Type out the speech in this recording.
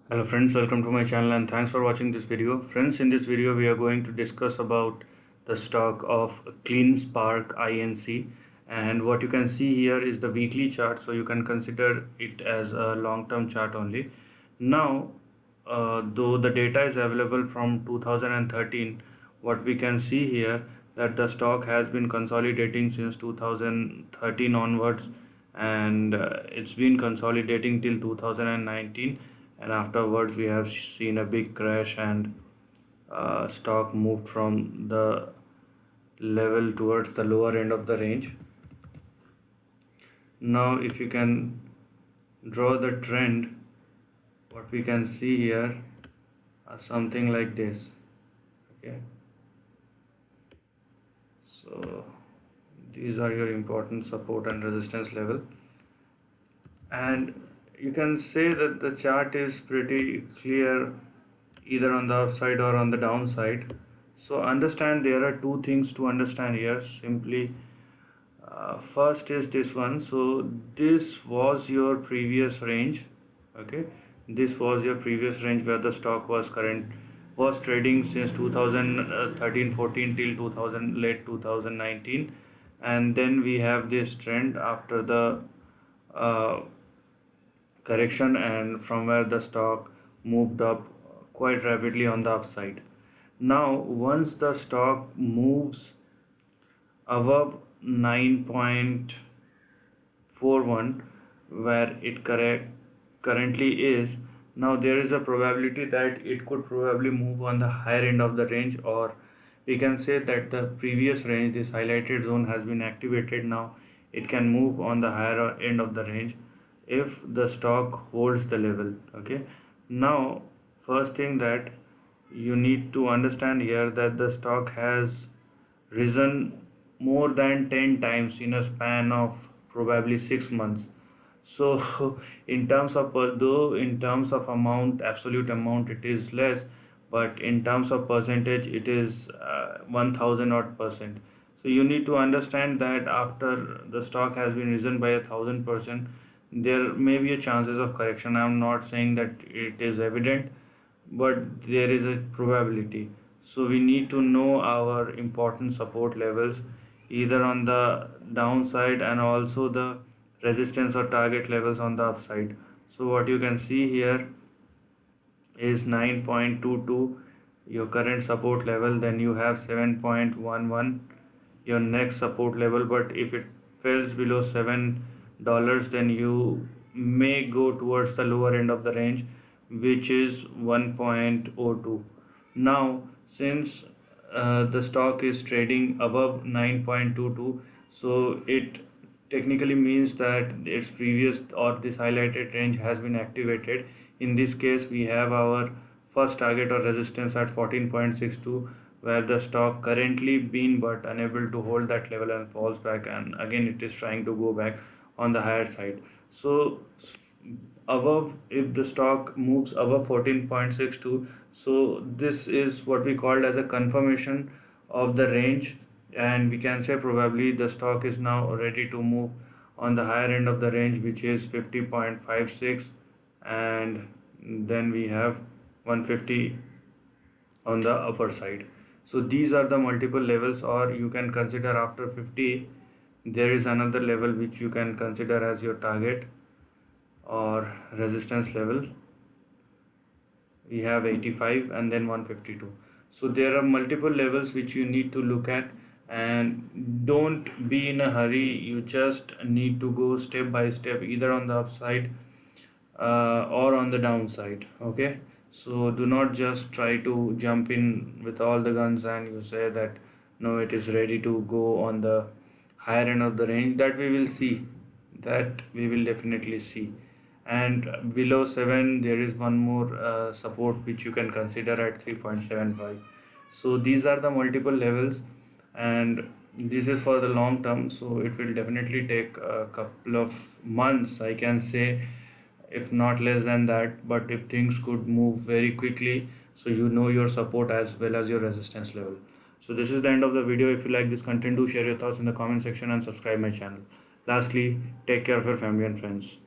Hello friends, welcome to my channel and thanks for watching this video. Friends, in this video we are going to discuss about the stock of CleanSpark Inc. And what you can see here is the weekly chart, so you can consider it as a long-term chart only. Now, though the data is available from 2013, what we can see here that the stock has been consolidating since 2013 onwards, and it's been consolidating till 2019, and afterwards we have seen a big crash, and stock moved from the level towards the lower end of the range. Now if you can draw the trend, what we can see here are something like this. Okay, so these are your important support and resistance level, and you can say that the chart is pretty clear either on the upside or on the downside. So understand there are two things to understand here simply. First is this one. So this was your previous range. Okay, this was your previous range where the stock was trading since 2013-14 till 2000 late 2019, and then we have this trend after the uh, correction, and from where the stock moved up quite rapidly on the upside. Now once the stock moves above 9.41 where it currently is, now there is a probability that it could probably move on the higher end of the range, or we can say that the previous range, this highlighted zone, has been activated. Now it can move on the higher end of the range if the stock holds the level. Okay, now first thing that you need to understand here that the stock has risen more than 10 times in a span of probably 6 months. So in terms of though in terms of amount, absolute amount, it is less, but in terms of percentage it is 1000 odd percent. So you need to understand that after the stock has been risen by 1000%, there may be a chances of correction. I am not saying that it is evident, but there is a probability. So we need to know our important support levels either on the downside, and also the resistance or target levels on the upside. So what you can see here is 9.22, your current support level. Then you have 7.11, your next support level. But if it falls below $7, then you may go towards the lower end of the range, which is 1.02. Now since the stock is trading above 9.22, so it technically means that its previous or this highlighted range has been activated. In this case we have our first target or resistance at 14.62, where the stock currently been but unable to hold that level and falls back, and again it is trying to go back on the higher side. So above, if the stock moves above 14.62, so this is what we called as a confirmation of the range, and we can say probably the stock is now ready to move on the higher end of the range, which is 50.56, and then we have 150 on the upper side. So these are the multiple levels, or you can consider after 50 there is another level which you can consider as your target or resistance level. We have 85 and then 152. So there are multiple levels which you need to look at, and don't be in a hurry. You just need to go step by step either on the upside or on the downside. Okay, so do not just try to jump in with all the guns and you say that no, it is ready to go on the higher end of the range. That we will see, that we will definitely see. And below 7 there is one more support which you can consider at 3.75. so these are the multiple levels, and this is for the long term, so it will definitely take a couple of months, I can say, if not less than that. But if things could move very quickly, so you know your support as well as your resistance level. So this is the end of the video. If you like this content, do share your thoughts in the comment section and subscribe my channel. Lastly, take care of your family and friends.